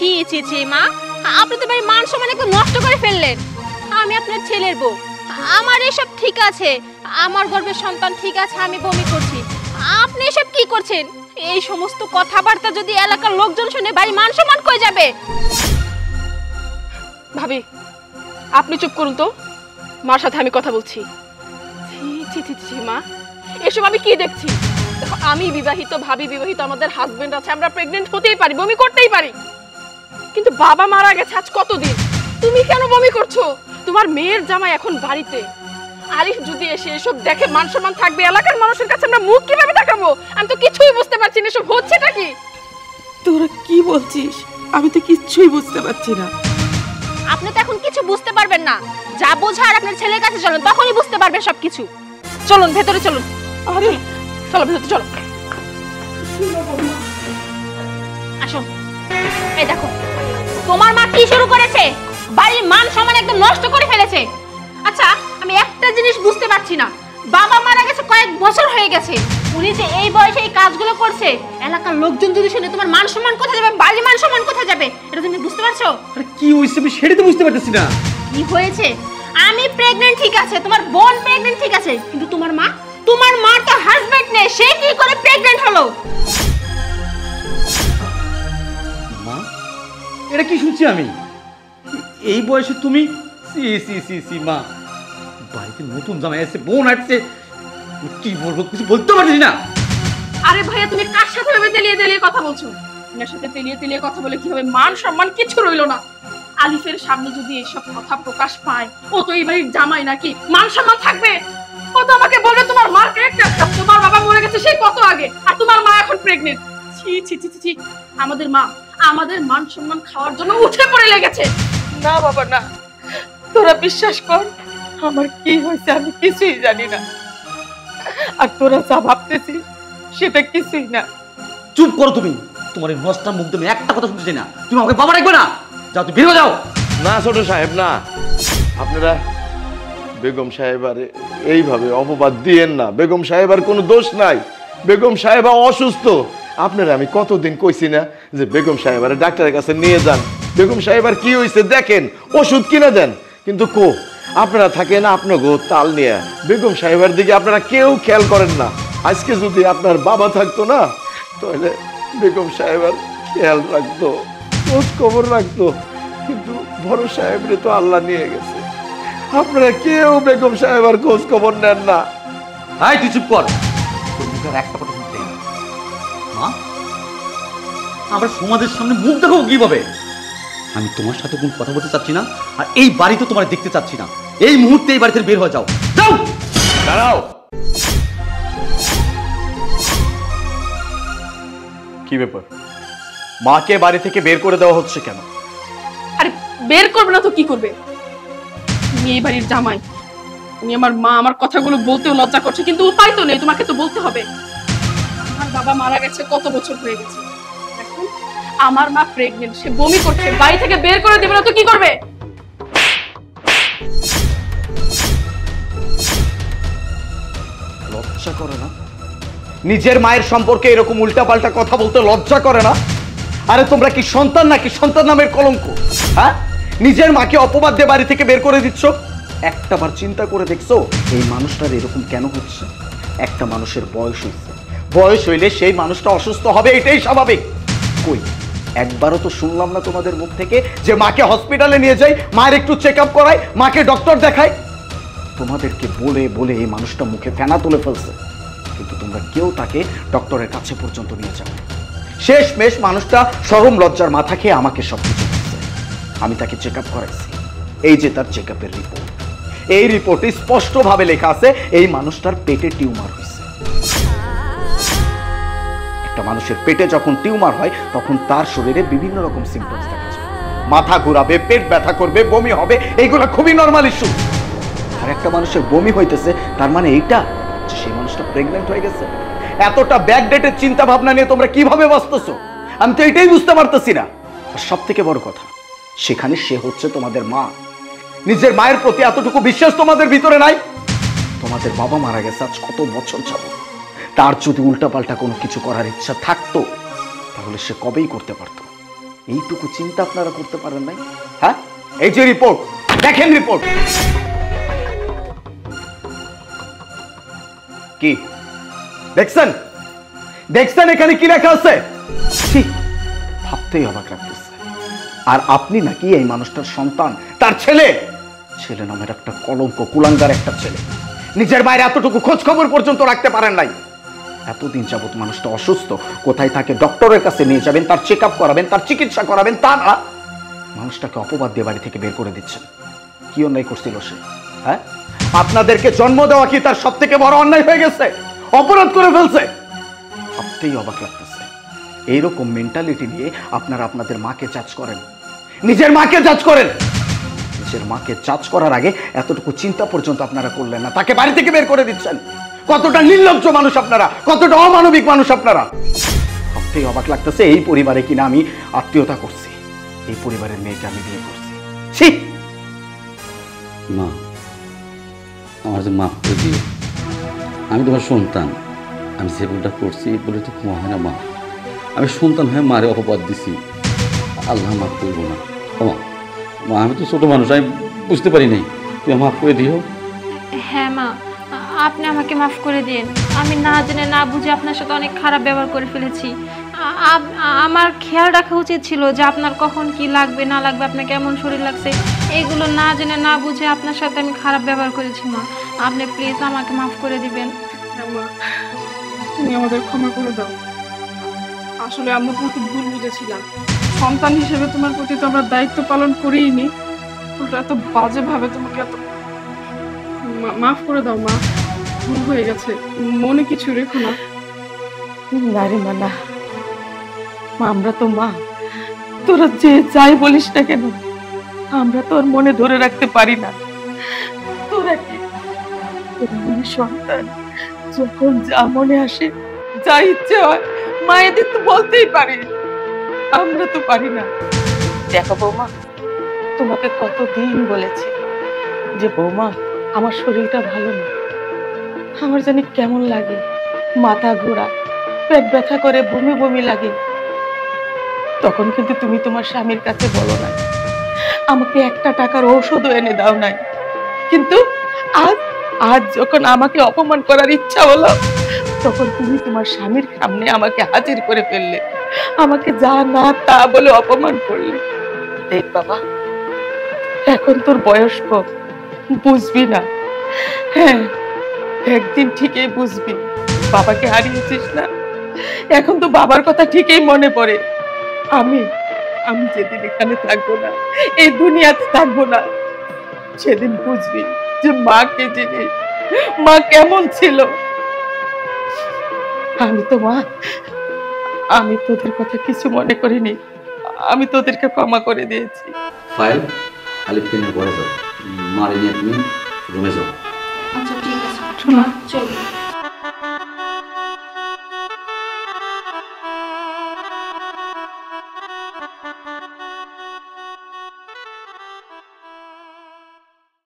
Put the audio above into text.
ছি ছি ছি মা, আপনি তো ভাই মান সম্মান একটু নষ্ট করে ফেললেন। আমি আপনার ছেলের বউ, আমার এসব ঠিক আছে, আমার গর্ভের সন্তান ঠিক আছে, আমি বমি করছি, আপনি এসব কি করছেন? এই সমস্ত কথাবার্তা যদি এলাকার লোকজন শুনে ভাই মান সম্মান কই যাবে? ভাবি আপনি চুপ করুন তো, মার সাথে আমি কথা বলছি। ছি ছি ছি মা, এসব আমি কি দেখছি? দেখো আমি বিবাহিত, ভাবি বিবাহিত, আমাদের হাজবেন্ড আছে, আমরা প্রেগনেন্ট হতেই পারি, বমি করতেই পারি, কিন্তু বাবা মারা গেছে আজ কতদিন, তুমি কেন বমি করছো? তোমার মেয়ের জামাই এখন বাড়িতে, আরিফ যদি এসে এসব দেখে মান সম্মান থাকবে? এলাকার মানুষের কাছে আমরা মুখ কিভাবে দেখাবো? আমি তো কিছুই বুঝতে পারছি না, এসব হচ্ছেটা কি? তোরা কি বলছিস? আমি তো কিচ্ছুই বুঝতে পারছি না। আপনি তো এখন কিছু বুঝতে পারবেন না, যা বোঝার আপনার ছেলের কাছে চলুন, তখনই বুঝতে পারবেন সবকিছু। চলুন ভেতরে চলুন। আরে চলো ভেতরে চলো। আসো, এই দেখো তোমার মা কি শুরু করেছে, বাড়ির মান সম্মান একদম নষ্ট করে ফেলেছে। আচ্ছা আমি একটা জিনিস বুঝতে পারছি না, বাবা মারা গেছে কয়েক বছর হয়ে গেছে, উনি যে এই বয়সে এই কাজগুলো করছে, এলাকার লোকজন যদি শুনে তোমার মান সম্মান কোথায় যাবে, বাড়ির মান সম্মান কোথায় যাবে, এটা তুমি বুঝতে পারছো? আরে কি হইছে আমি সেটা তো বুঝতে পারতেছি না। কি হয়েছে? আমি প্রেগন্যান্ট ঠিক আছে, তোমার বোন প্রেগন্যান্ট ঠিক আছে, কিন্তু তোমার মার তো হাজবেন্ড নেই, সে কি করে প্রেগন্যান্ট হলো? মা এটা কি শুনছি আমি? এই বয়সে তুমি? সি সি সি সি মা, বাড়িতে নতুন জামাই আছে, বোন আসছে, কি বলবো কিছু বলতে পারছি না। আরে ভাইয়া তুমি কার সাথে ভাবে তেলিয়ে তেলিয়ে কথা বলছো? আপনার সাথে তেলিয়ে তেলিয়ে কথা বলে কি হবে? মান সম্মান কিছু রইলো না। আলিফের সামনে যদি এসব কথা প্রকাশ পায়, ও তো এই বাড়ির জামাই, নাকি মান সম্মান থাকবে? ও তো আমাকে বলে তোমার মার ক্যারেক্টার, তোমার বাবা মরে গেছে সেই কত আগে, আর তোমার মা এখন প্রেগনেন্ট। ছি ছি ছি ছি, আমাদের মা আমাদের মান সম্মান খাওয়ার জন্য উঠে পড়ে লেগেছে। না বাবা না, তোরা বিশ্বাস কর, আমার কি হয়েছে আমি কিছুই জানি না, আর তোরা যা ভাবতেছিস সেটা কিছুই না। চুপ করো তুমি, তোমার এই নষ্টা মুখ তুমি একটা কথা শুনতে চাই না। তুমি আমাকে বাবা রাখবে না, যাও তুমি বেরো যাও। না ছোট সাহেব না, আপনারা বেগম সাহেবার এইভাবে অপবাদ দিয়েন না। বেগম সাহেবার কোনো দোষ নাই, বেগম সাহেবা অসুস্থ। আপনারা আমি কতদিন কইছি না যে বেগম সাহেবার ডাক্তারের কাছে নিয়ে যান, বেগম সাহেবার কি হয়েছে দেখেন, ওষুধ কিনে দেন, কিন্তু আপনারা থাকেন আপনার তাল নিয়ে, বেগম সাহেবের দিকে আপনারা কেউ খেয়াল করেন না। আজকে যদি আপনার বাবা থাকতো না, তাহলে বেগম সাহেবের খেয়াল রাখতো, খোঁজ খবর রাখতো, কিন্তু বড় সাহেবরে তো আল্লাহ নিয়ে গেছে। আপনারা কেউ বেগম সাহেবের খোঁজ খবর নেন না। হাই তুই চুপ কর, তোর মুখে আর একটা কথা শুনতে চাই না। মা আমরা সমাজের সামনে মুখ দেখাবো কিভাবে? আমি তোমার সাথে কোনো কথা বলতে চাচ্ছি না, আর এই বাড়ি তো তোমার দেখতে চাচ্ছি না। এই মুহূর্তে এই বাড়ি থেকে বের হয়ে যাও, যাও। দাঁড়াও, কি ব্যাপার? মাকে বাড়ি থেকে বের করে দেওয়া হচ্ছে কেন? আরে বের করবে না তো কি করবে? তুমি এই বাড়ির জামাই, তুমি আমার মা, আমার কথাগুলো বলতেও লজ্জা করছে, কিন্তু উপায় তো নেই, তোমাকে তো বলতে হবে। আমার বাবা মারা গেছে কত বছর হয়ে গেছে, এখন আমার মা প্রেগনেন্ট, সে বমি করছে, বাড়ি থেকে বের করে দেবে না তো কি করবে? লজ্জা করে না? নিজের মায়ের সম্পর্কে এরকম উল্টাপাল্টা কথা বলতে লজ্জা করে না? আরে তোমরা কি সন্তান নাকি সন্তান নামের কলঙ্ক? হ্যাঁ, নিজের মাকে অপবাদ দিয়ে বাড়ি থেকে বের করে দিচ্ছ। একটাবার চিন্তা করে দেখছো এই মানুষটার এরকম কেন হচ্ছে? একটা মানুষের বয়স হয়েছে, বয়স হইলে সেই মানুষটা অসুস্থ হবে, এটাই স্বাভাবিক। কই একবারও তো শুনলাম না তোমাদের মুখ থেকে যে মাকে হসপিটালে নিয়ে যাই, মায়ের একটু চেক আপ করাই, মাকে ডক্টর দেখাই। তোমাদেরকে বলে বলে এই মানুষটা মুখে ফেনা তুলে ফেলছে, কিন্তু তোমরা কেউ তাকে ডক্টরের কাছে পর্যন্ত নিয়ে যাও। শেষমেশ মানুষটা শরম লজ্জার মাথা খেয়ে আমাকে সবকিছু বলছে। আমি তাকে চেক আপ করাইছি, এই যে তার চেক আপের রিপোর্ট, এই রিপোর্টে স্পষ্টভাবে লেখা আছে এই মানুষটার পেটে টিউমার হয়েছে। একটা মানুষের পেটে যখন টিউমার হয় তখন তার শরীরে বিভিন্ন রকম সিমটমস দেখা যায়, মাথা ঘোরাবে, পেট ব্যথা করবে, বমি হবে, এইগুলো খুবই নর্মাল ইস্যু। আর একটা মানুষের বমি হইতেছে, তার মানে এইটা যে সেই মানুষটা প্রেগনেন্ট হয়ে গেছে। এতটা ব্যাকডেটেড চিন্তা ভাবনা নিয়ে তোমরা কিভাবে বাঁচতেছো আমি তো এটাই বুঝতে পারতেছি না। আর সব থেকে বড় কথা, সেখানে সে হচ্ছে তোমাদের মা। নিজের মায়ের প্রতি এতটুকু বিশ্বাস তোমাদের ভিতরে নাই? তোমাদের বাবা মারা গেছে আজ কত বছর যাবত, তার যদি উল্টাপাল্টা কোনো কিছু করার ইচ্ছা থাকতো তাহলে সে কবেই করতে পারতো, এইটুকু চিন্তা আপনারা করতে পারেন নাই? হ্যাঁ, এই যে রিপোর্ট দেখেন, রিপোর্ট কি দেখছেন? দেখছেন এখানে কি লেখা আছে? ভাবতেই অবাক লাগতেছে। আর আপনি নাকি এই মানুষটার সন্তান, তার ছেলে। ছেলে নামের একটা কলঙ্ক, কুলাঙ্গার একটা ছেলে। নিজের বাইরে এতটুকু খোঁজ খবর পর্যন্ত রাখতে পারেন নাই। এতদিন যাবত মানুষটা অসুস্থ, কোথায় থাকে ডক্টরের কাছে নিয়ে যাবেন, তার চেক আপ করাবেন, তার চিকিৎসা করাবেন, তা না মানুষটাকে অপবাদ দিয়ে বাড়ি থেকে বের করে দিচ্ছেন। কি অন্যায় করছিল সে? হ্যাঁ, আপনাদেরকে জন্ম দেওয়া কি তার সব থেকে বড় অন্যায় হয়ে গেছে? অপরাধ করে ফেলছে। ভাবতেই অবাক লাগতেছে। এইরকম মেন্টালিটি নিয়ে আপনারা আপনাদের মাকে জাজ করেন, নিজের মাকে জাজ করেন। নিজের মাকে জাজ করার আগে এতটুকু চিন্তা পর্যন্ত আপনারা করলেন না, তাকে বাড়ি থেকে বের করে দিচ্ছেন। কতটা নির্লজ্জ মানুষ আপনারা, কতটা অমানবিক মানুষ আপনারা। ভাবতেই অবাক লাগতেছে, এই পরিবারে কিনা আমি আত্মীয়তা করছি, এই পরিবারের মেয়েকে আমি বিয়ে করছি। ছি! মা, আমার যে মাফ করে দিও। আমি তোমার সন্তান, আমি যে ভুলটা করছি বলে তো ক্ষমা হয় না মা। আমি সন্তান হয়ে মারে অপবাদ দিছি, আল্লাহ মাফ করবো না। মা, মা আমি তো ছোট মানুষ, আমি বুঝতে পারি নাই, তুমি মাফ করে দিও। হ্যাঁ মা, আপনি আমাকে মাফ করে দিন। আমি না জেনে না বুঝে আপনার সাথে অনেক খারাপ ব্যবহার করে ফেলেছি। আমার খেয়াল রাখা উচিত ছিল যে আপনার কখন কি লাগবে না লাগবে, আপনার কেমন শরীর লাগছে, এগুলো না জেনে না বুঝে আপনার সাথে আমি খারাপ ব্যবহার করেছি মা। আপনি প্লিজ আমাকে মাফ করে দিবেন। মা, তুমি আমাদের ক্ষমা করে দাও। আসলে আমরা তোমাকে ভুল বুঝেছিলাম। সন্তান হিসেবে তোমার প্রতি তো আমরা দায়িত্ব পালন করিনি, উল্টো এত বাজেভাবে তোমাকে এত মাফ করে দাও মা। ভুল হয়ে গেছে, মনে কিছু রেখো না। না রে মা, না। আমরা তো মা, তোরা যে যাই বলিস না কেন, আমরা তোর মনে ধরে রাখতে পারি না। তোরা কি তোর সন্তান, যখন যা মনে আসে, যা ইচ্ছে হয় মায়েদের তো বলতেই পারি, আমরা তো পারি না। দেখো বৌমা, তোমাকে কতদিন বলেছি যে বৌমা আমার শরীরটা ভালো না, আমার জানি কেমন লাগে, মাথা ঘোরা, পেট ব্যথা করে, বমি বমি লাগে। তখন কিন্তু তুমি তোমার স্বামীর কাছে বলো নাই, আমাকে একটা টাকার ঔষধও এনে দাও নাই। কিন্তু আজ আজ যখন আমাকে অপমান করার ইচ্ছা হলো, তখন তুমি তোমার স্বামীর সামনে আমাকে হাজির করে ফেললে, আমাকে যা না তা বলে অপমান করলে। দেখ বাবা, এখন তোর বয়স কম, বুঝবি না। হ্যাঁ, একদিন ঠিকই বুঝবি। বাবাকে হারিয়েছিস না, এখন তো বাবার কথা ঠিকই মনে পড়ে। আমি আমি যেদিন এখানে থাকবো না, এই দুনিয়াতে থাকবো না, সেদিন বুঝবি যে মা কে জিনিস, মা কেমন ছিল। আমি তো মা, আমি তোদের কথা কিছু মনে করিনি, আমি তোদেরকে ক্ষমা করে দিয়েছি। ফাইল আলিফকে নিয়ে পড়ে যাও, মারে নিয়ে তুমি রুমে যাও। আচ্ছা ঠিক আছে, চলো।